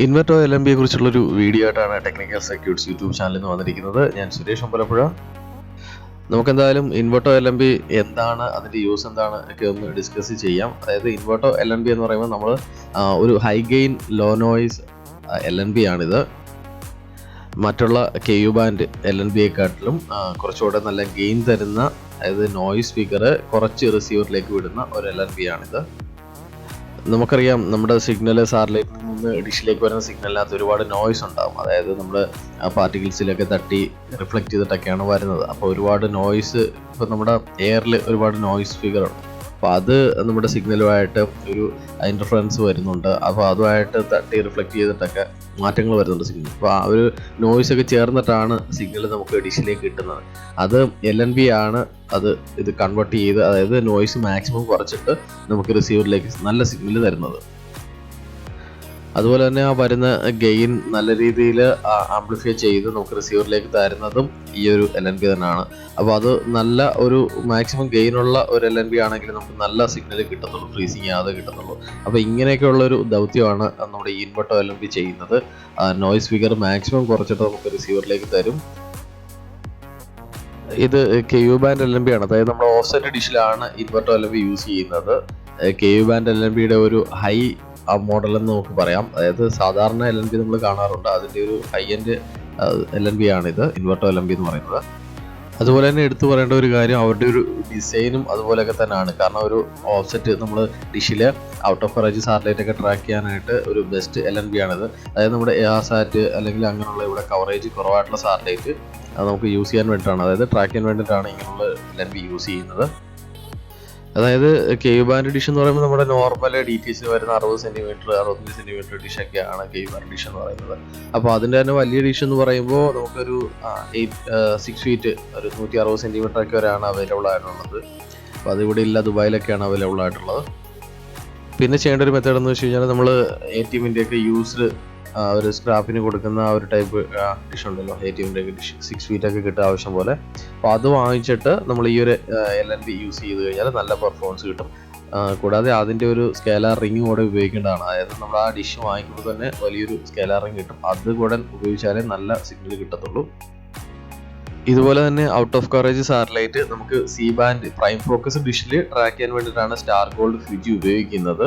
ഇൻവെർട്ടോ L M ബിയെ കുറിച്ചുള്ളൊരു video ആയിട്ടാണ് technical circuits YouTube ചാനലിൽ നിന്ന് വന്നിരിക്കുന്നത്. ഞാൻ സുരേഷ് അമ്പലപ്പുഴ. നമുക്കെന്തായാലും ഇൻവെർട്ടോ എൽ എം ബി എന്താണ്, അതിൻ്റെ യൂസ് എന്താണ് ഒക്കെ ഒന്ന് ഡിസ്കസ് ചെയ്യാം. അതായത് ഇൻവെർട്ടോ എൽ എം ബി എന്ന് പറയുമ്പോൾ നമ്മൾ ഒരു high gain low noise L N B ആണിത്. മറ്റുള്ള K U band L N ബിയെക്കാട്ടിലും കുറച്ചുകൂടെ നല്ല ഗെയിൻ തരുന്ന, അതായത് നോയ്സ് സ്പീക്കർ കുറച്ച് റിസീവറിലേക്ക് വിടുന്ന ഒരു എൽ എൻ ബി ആണിത്. നമുക്കറിയാം, നമ്മുടെ സിഗ്നൽ സാറ്റലൈറ്റിൽ നിന്ന് ഡിഷിലേക്ക് വരുന്ന സിഗ്നലിനകത്ത് ഒരുപാട് നോയ്സ് ഉണ്ടാകും. അതായത് നമ്മൾ പാർട്ടിക്കിൾസിലൊക്കെ തട്ടി റിഫ്ലക്റ്റ് ചെയ്തിട്ടൊക്കെയാണ് വരുന്നത്. അപ്പോൾ ഒരുപാട് നോയ്സ്, ഇപ്പോൾ നമ്മുടെ എയറിൽ ഒരുപാട് നോയ്സ് ഫിഗറുണ്ട്. അപ്പോൾ അത് നമ്മുടെ സിഗ്നലുമായിട്ട് ഒരു ഇൻ്റർഫറൻസ് വരുന്നുണ്ട്. അപ്പോൾ അതുമായിട്ട് തട്ടി റിഫ്ലക്റ്റ് ചെയ്തിട്ടൊക്കെ മാറ്റങ്ങൾ വരുന്നുണ്ട് സിഗ്നൽ. അപ്പോൾ ആ ഒരു നോയ്സ് ഒക്കെ ചേർന്നിട്ടാണ് സിഗ്നൽ നമുക്ക് ഡിഷിലേക്ക് കിട്ടുന്നത്. അത് എൽ എൻ ബി ആണ് ഇത് കൺവേർട്ട് ചെയ്ത്, അതായത് നോയ്സ് മാക്സിമം കുറച്ചിട്ട് നമുക്ക് റിസീവറിലേക്ക് നല്ല സിഗ്നൽ തരുന്നത്. അതുപോലെ തന്നെ ആ വരുന്ന ഗെയിൻ നല്ല രീതിയിൽ ആംപ്ലിഫൈ ചെയ്ത് നമുക്ക് റിസീവറിലേക്ക് തരുന്നതും ഈ ഒരു എൽ എൻ ബി തന്നെയാണ്. അപ്പോൾ അത് നല്ല ഒരു മാക്സിമം ഗെയിനുള്ള ഒരു എൽ എൻ ബി ആണെങ്കിൽ നമുക്ക് നല്ല സിഗ്നൽ കിട്ടത്തുള്ളൂ, ഫ്രീസിങ് ആകാതെ കിട്ടത്തുള്ളൂ. അപ്പോൾ ഇങ്ങനെയൊക്കെയുള്ളൊരു ദൗത്യമാണ് നമ്മുടെ ഈ ഇൻവെർട്ടോ എൽ എൻ ബി ചെയ്യുന്നത്. നോയ്സ് ഫിഗർ മാക്സിമം കുറച്ചിട്ട് നമുക്ക് റിസീവറിലേക്ക് തരും. ഇത് K U band L N B ആണ്. അതായത് നമ്മുടെ ഓഫ്സെറ്റ് ഡിഷിലാണ് Inverto L N B use ചെയ്യുന്നത്. K U band L N ബിയുടെ ഒരു ഹൈ മോഡൽ എന്ന് നമുക്ക് പറയാം. അതായത് സാധാരണ എൽ എൻ ബി നമ്മൾ കാണാറുണ്ട്, അതിൻ്റെ ഒരു high end L N B ആണിത്, ഇൻവെർട്ടോ എൽ എൻ ബി എന്ന് പറയുന്നത്. അതുപോലെ തന്നെ എടുത്തു പറയേണ്ട ഒരു കാര്യം, അവരുടെ ഒരു ഡിസൈനും അതുപോലെയൊക്കെ തന്നെയാണ്. കാരണം ഒരു ഓഫ്സെറ്റ് നമ്മൾ ഡിഷിൽ ഔട്ട് ഓഫ് കവറേജ് സാറ്റലൈറ്റ് ഒക്കെ ട്രാക്ക് ചെയ്യാനായിട്ട് ഒരു ബെസ്റ്റ് എൽ എൻ ബി ആണിത്. അതായത് നമ്മുടെ എയർസാറ്റ് അല്ലെങ്കിൽ അങ്ങനെയുള്ള ഇവിടെ കവറേജ് കുറവായിട്ടുള്ള സാറ്റലൈറ്റ് നമുക്ക് യൂസ് ചെയ്യാൻ വേണ്ടിയിട്ടാണ്, അതായത് ട്രാക്ക് ചെയ്യാൻ വേണ്ടിയിട്ടാണ് ഇങ്ങനെയുള്ള എൽ എൻ ബി യൂസ് ചെയ്യുന്നത്. അതായത് കെ യു ബാൻഡ് ഡിഷ് എന്ന് പറയുമ്പോൾ നമ്മുടെ നോർമൽ ഡി ടി എസിന് വരുന്ന 60 സെൻറ്റിമീറ്റർ 65 സെൻറ്റിമീറ്റർ ഡിഷൊക്കെയാണ് കെ യു ബാൻഡ് ഡിഷ് എന്ന് പറയുന്നത്. അപ്പോൾ അതിൻ്റെ തന്നെ വലിയ ഡിഷ് എന്ന് പറയുമ്പോൾ നമുക്കൊരു 6 ഫീറ്റ് ഒരു 160 സെൻറ്റിമീറ്റർ ഒക്കെ വരെയാണ് അവൈലബിൾ ആയിട്ടുള്ളത്. അപ്പോൾ അതിവിടെ ഇല്ല, ദുബായിലൊക്കെയാണ് അവൈലബിൾ ആയിട്ടുള്ളത്. പിന്നെ ചെയ്യേണ്ട ഒരു മെത്തേഡ് എന്ന് വെച്ച് കഴിഞ്ഞാൽ, നമ്മൾ ATM-ൻ്റെ ഒക്കെ യൂസ്ഡ് ഒരു സ്ക്രാപ്പിന് കൊടുക്കുന്ന ആ ഒരു ടൈപ്പ് ഡിഷ് ഉണ്ടല്ലോ, ATM-ൻ്റെ ഒക്കെ ഡിഷ് 6 ഫീറ്റ് ഒക്കെ കിട്ടുക ആവശ്യം പോലെ. അപ്പോൾ അത് വാങ്ങിച്ചിട്ട് നമ്മൾ ഈ ഒരു എൽ എൻ ബി യൂസ് ചെയ്ത് കഴിഞ്ഞാൽ നല്ല പെർഫോമൻസ് കിട്ടും. കൂടാതെ അതിൻ്റെ ഒരു സ്കേലാർ റിങ് കൂടെ ഉപയോഗിക്കേണ്ടതാണ്. അതായത് നമ്മൾ ആ ഡിഷ് വാങ്ങിക്കുമ്പോൾ തന്നെ വലിയൊരു സ്കേലാർ റിങ് കിട്ടും. അത് കൂടെ ഉപയോഗിച്ചാലേ നല്ല സിഗ്നൽ കിട്ടത്തുള്ളൂ. ഇതുപോലെ തന്നെ ഔട്ട് ഓഫ് കവറേജ് സാറ്റലൈറ്റ് നമുക്ക് സി ബാൻഡ് പ്രൈം ഫോക്കസ് ഡിഷിൽ ട്രാക്ക് ചെയ്യാൻ വേണ്ടിയിട്ടാണ് സ്റ്റാർ ഗോൾഡ് ഫ്യൂജി ഉപയോഗിക്കുന്നത്.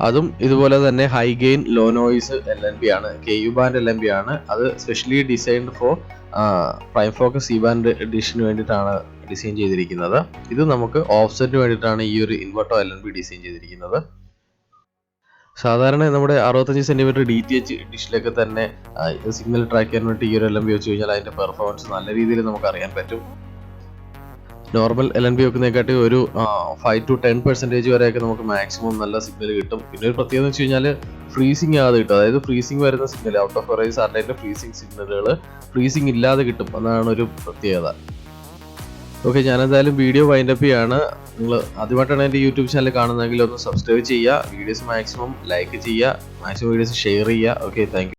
അതും ഇതുപോലെ തന്നെ high gain low noise L N B ആണ്, K U band L N B ആണ്. അത് specially designed for prime focus C band ഡിഷിന് വേണ്ടിയിട്ടാണ് ഡിസൈൻ ചെയ്തിരിക്കുന്നത്. ഇത് നമുക്ക് ഓഫ്സെറ്റിന് വേണ്ടിയിട്ടാണ് ഈ ഒരു Inverto L N B design ചെയ്തിരിക്കുന്നത്. സാധാരണ നമ്മുടെ 65 സെൻറ്റിമീറ്റർ DTH ഡിഷിലൊക്കെ തന്നെ സിഗ്നൽ ട്രാക്ക് ചെയ്യാൻ വേണ്ടി ഈ ഒരു എൽ എൻ ബി വെച്ച് കഴിഞ്ഞാൽ അതിൻ്റെ പെർഫോമൻസ് നല്ല രീതിയിൽ നമുക്ക് അറിയാൻ പറ്റും. നോർമൽ എൽ എൻ ബി വെക്കുന്നതിനെക്കാട്ടി ഒരു 5 to 10% വരെയൊക്കെ നമുക്ക് മാക്സിമം നല്ല സിഗ്നൽ കിട്ടും. പിന്നെ ഒരു പ്രത്യേകത എന്ന് വെച്ച് കഴിഞ്ഞാൽ ഫ്രീസിങ് ആകാതെ കിട്ടും. അതായത് ഫ്രീസിങ് വരുന്ന സിഗ്നൽ, ഔട്ട് ഓഫ് കവറേജ് സാറ്റലൈറ്റിൻ്റെ ഫ്രീസിങ് സിഗ്നലുകൾ ഫ്രീസിങ് ഇല്ലാതെ കിട്ടും. അതാണ് ഒരു പ്രത്യേകത. ഓക്കെ, ഞാനെന്തായാലും വീഡിയോ വൈൻഡപ്പ് ചെയ്യാണ്. നിങ്ങൾ ആദ്യമായിട്ടാണ് എൻ്റെ യൂട്യൂബ് ചാനൽ കാണുന്നതെങ്കിൽ ഒന്ന് സബ്സ്ക്രൈബ് ചെയ്യുക, വീഡിയോസ് മാക്സിമം ലൈക്ക് ചെയ്യുക, മാക്സിമം വീഡിയോസ് ഷെയർ ചെയ്യുക. Okay, thank you.